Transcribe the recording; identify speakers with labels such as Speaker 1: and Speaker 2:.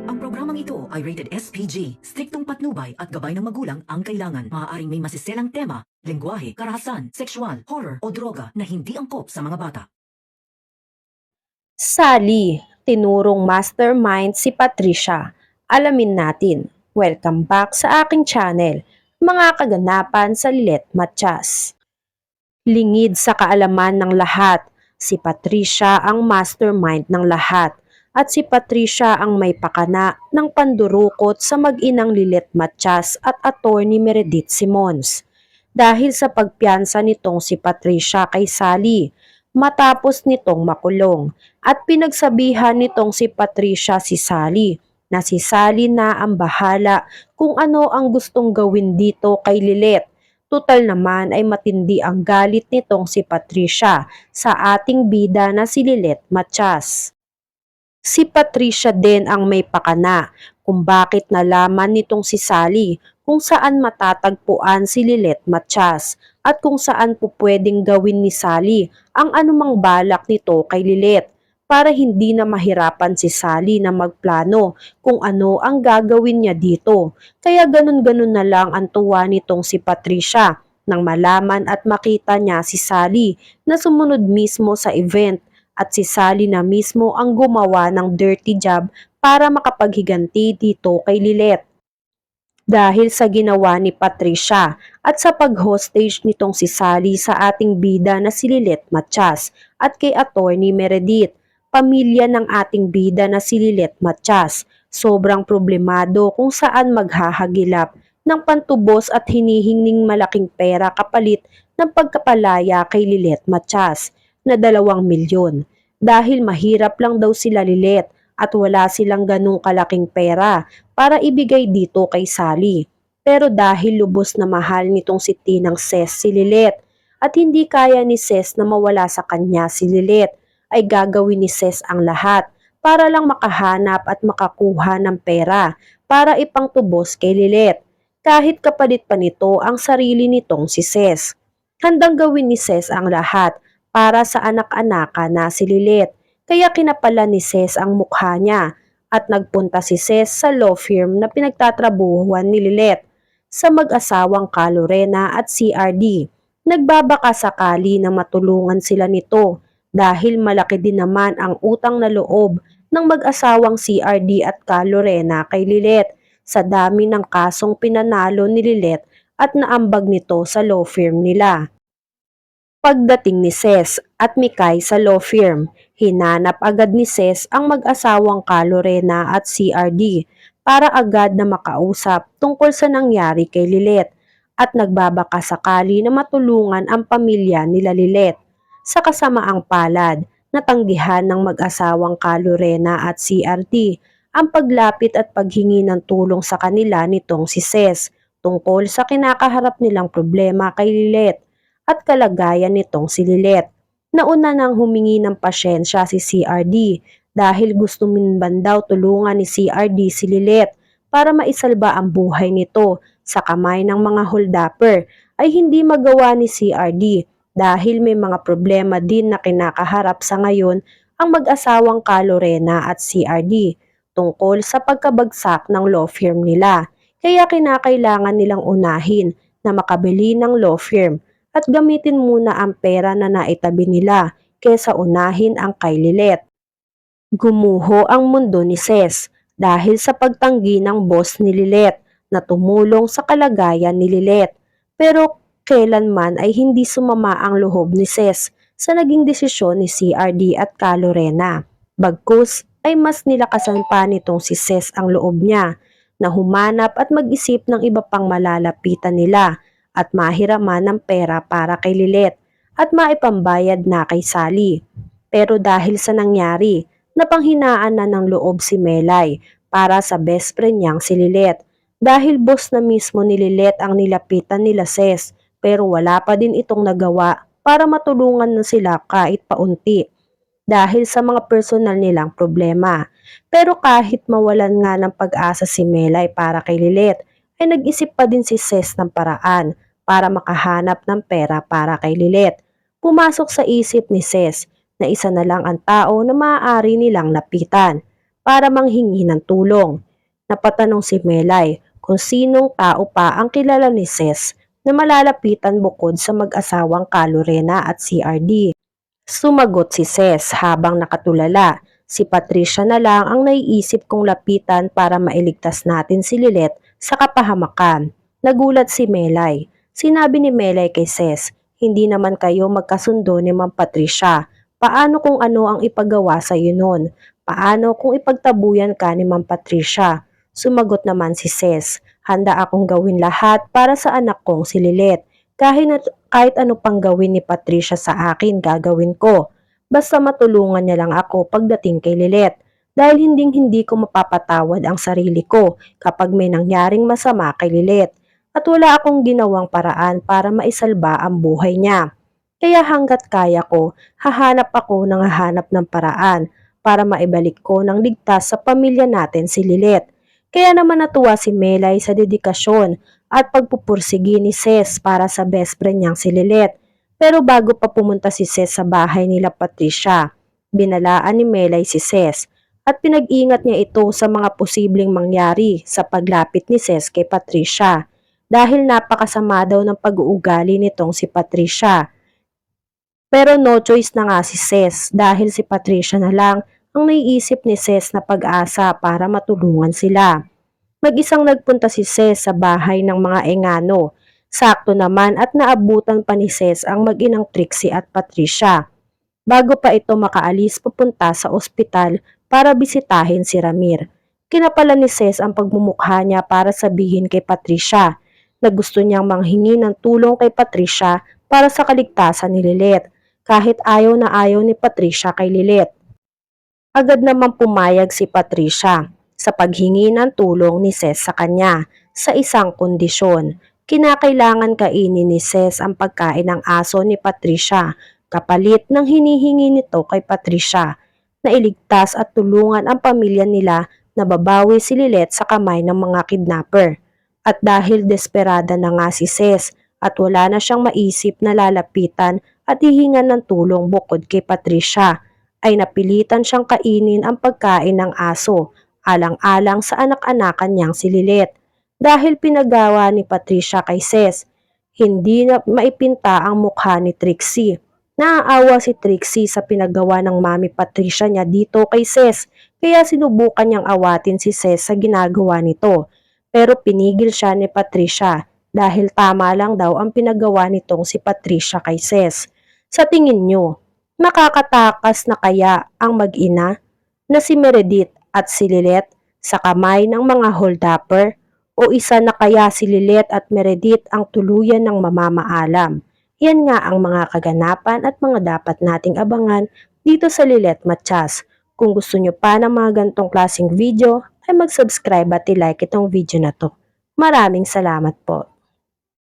Speaker 1: Ang programang ito ay rated SPG. Striktong patnubay at gabay ng magulang ang kailangan. Maaaring may masiselang tema, lengguwahe, karahasan, sexual, horror o droga na hindi angkop sa mga bata.
Speaker 2: Sally, tinurong mastermind si Patricia. Alamin natin. Welcome back sa aking channel, mga kaganapan sa Lilet Matias. Lingid sa kaalaman ng lahat, si Patricia ang mastermind ng lahat at si Patricia ang may pakana ng pandurukot sa mag-inang Lilet Matias at Attorney Meredith Simons. Dahil sa pagpiyansa nitong si Patricia kay Sally, matapos nitong makulong at pinagsabihan nitong si Patricia si Sally na si Sally na ang bahala kung ano ang gustong gawin dito kay Lilet. Tutal naman ay matindi ang galit nitong si Patricia sa ating bida na si Lilet Matias. Si Patricia din ang may pakana kung bakit nalaman nitong si Sally kung saan matatagpuan si Lilet Matias at kung saan po pwedeng gawin ni Sally ang anumang balak nito kay Lilet para hindi na mahirapan si Sally na magplano kung ano ang gagawin niya dito. Kaya ganun-ganun na lang ang tuwa nitong si Patricia nang malaman at makita niya si Sally na sumunod mismo sa event at si Sally na mismo ang gumawa ng dirty job para makapaghiganti dito kay Lilet. Dahil sa ginawa ni Patricia at sa pag-hostage nitong si Sally sa ating bida na si Lilet Matias at kay Attorney Meredith, pamilya ng ating bida na si Lilet Matias, sobrang problemado kung saan maghahagilap ng pantubos at hinihinging malaking pera kapalit ng pagkapalaya kay Lilet Matias na 2 milyon dahil mahirap lang daw sila Lilet at wala silang ganong kalaking pera para ibigay dito kay Sally. Pero dahil lubos na mahal nitong si Tinang Ses si Lilet at hindi kaya ni Ses na mawala sa kanya si Lilet, ay gagawin ni Ses ang lahat para lang makahanap at makakuha ng pera para ipangtubos kay Lilet. Kahit kapalit pa nito ang sarili nitong si Ses. Handang gawin ni Ses ang lahat para sa anak-anaka na si Lilet, kaya kinapala ni Ses ang mukha niya at nagpunta si Ses sa law firm na pinagtatrabuhuan ni Lilet sa mag-asawang Calorena at CRD. Nagbabaka sakali na matulungan sila nito dahil malaki din naman ang utang na loob ng mag-asawang CRD at Calorena kay Lilet sa dami ng kasong pinanalo ni Lilet at naambag nito sa law firm nila. Pagdating ni Ses at Mikay sa law firm, hinanap agad ni Ses ang mag-asawang Calorena at CRD para agad na makausap tungkol sa nangyari kay Lilet at nagbabaka sakali na matulungan ang pamilya nila Lilet. Sa kasamaang palad, natanggihan ng mag-asawang Calorena at CRD ang paglapit at paghingi ng tulong sa kanila nitong si Ses tungkol sa kinakaharap nilang problema kay Lilet at kalagayan nitong si Lilet. Nauna nang humingi ng pasyensya si CRD dahil gusto minban daw tulungan ni CRD si Lilet para maisalba ang buhay nito sa kamay ng mga holdupper ay hindi magawa ni CRD dahil may mga problema din na kinakaharap sa ngayon ang mag-asawang Calorena at CRD tungkol sa pagkabagsak ng law firm nila. Kaya kinakailangan nilang unahin na makabili ng law firm at gamitin muna ang pera na naitabi nila kesa unahin ang kay Lilet. Gumuho ang mundo ni Ses dahil sa pagtanggi ng boss ni Lilet na tumulong sa kalagayan ni Lilet. Pero kailanman ay hindi sumama ang loob ni Ses sa naging desisyon ni CRD at Calorena. Bagkus ay mas nilakasan pa nitong si Ses ang loob niya na humanap at mag-isip ng iba pang malalapitan nila at mahiraman ng pera para kay Lilet at maipambayad na kay Sally. Pero dahil sa nangyari, napanghinaan na ng loob si Melay para sa best friend niyang si Lilet dahil boss na mismo ni Lilet ang nilapitan nila Ses pero wala pa din itong nagawa para matulungan na sila kahit paunti dahil sa mga personal nilang problema. Pero kahit mawalan nga ng pag-asa si Melay para kay Lilet, ay nag-isip pa din si Ses ng paraan para makahanap ng pera para kay Lilet. Pumasok sa isip ni Ses na isa na lang ang tao na maaari nilang lapitan para manghingi ng tulong. Napatanong si Melay kung sinong tao pa ang kilala ni Ses na malalapitan bukod sa mag-asawang Kalorena at CRD. Sumagot si Ses habang nakatulala. Si Patricia na lang ang naiisip kong lapitan para mailigtas natin si Lilet sa kapahamakan. Nagulat si Melay. Sinabi ni Melay kay Ses, hindi naman kayo magkasundo ni Ma'am Patricia. Paano kung ano ang ipagawa sa iyo nun? Paano kung ipagtabuyan ka ni Ma'am Patricia? Sumagot naman si Ses, handa akong gawin lahat para sa anak kong si Lilet. Kahit ano pang gawin ni Patricia sa akin, gagawin ko. Basta matulungan niya lang ako pagdating kay Lilet. Dahil hindi ko mapapatawad ang sarili ko kapag may nangyaring masama kay Lilet. At wala akong ginawang paraan para maisalba ang buhay niya. Kaya hanggat kaya ko, hahanap ng paraan para maibalik ko ng ligtas sa pamilya natin si Lilet. Kaya naman natuwa si Melay sa dedikasyon at pagpupursigi ni Ses para sa best friend niyang si Lilet. Pero bago pa pumunta si Ses sa bahay nila Patricia, binalaan ni Melay si Ses at pinag-ingat niya ito sa mga posibleng mangyari sa paglapit ni Ses kay Patricia dahil napakasama daw ng pag-uugali nitong si Patricia. Pero no choice na nga si Ses dahil si Patricia na lang ang naiisip ni Ses na pag-asa para matulungan sila. Mag-isang nagpunta si Ses sa bahay ng mga Engano. Sakto naman at naabutan pa ni Ses ang mag-inang Trixie at Patricia. Bago pa ito makaalis pupunta sa ospital para bisitahin si Ramir. Kinapala ni Ses ang pagmumukha niya para sabihin kay Patricia na gusto niyang manghingi ng tulong kay Patricia para sa kaligtasan ni Lilet kahit ayaw na ayaw ni Patricia kay Lilet. Agad naman pumayag si Patricia sa paghingi ng tulong ni Ses sa kanya sa isang kondisyon. Kinakailangan kainin ni Ses ang pagkain ng aso ni Patricia kapalit ng hinihingi nito kay Patricia na iligtas at tulungan ang pamilya nila na babawi si Lilet sa kamay ng mga kidnapper. At dahil desperada na nga si Ses at wala na siyang maisip na lalapitan at hihingan ng tulong bukod kay Patricia, ay napilitan siyang kainin ang pagkain ng aso alang-alang sa anak-anakan niyang si Lilet. Dahil pinagawa ni Patricia kay Ses, hindi na maipinta ang mukha ni Trixie. Naaawa si Trixie sa pinagawa ng Mami Patricia niya dito kay Ses, kaya sinubukan niyang awatin si Ses sa ginagawa nito. Pero pinigil siya ni Patricia dahil tama lang daw ang pinagawa nitong si Patricia kay Ses. Sa tingin niyo, makakatakas na kaya ang mag-ina na si Meredith at si Lilet sa kamay ng mga holdupper? O isa na kaya si Lilet at Meredith ang tuluyan ng mamamaalam? Yan nga ang mga kaganapan at mga dapat nating abangan dito sa Lilet Matchas. Kung gusto nyo pa ng mga gantong klaseng video, ay mag-subscribe at i-like itong video na to. Maraming salamat po.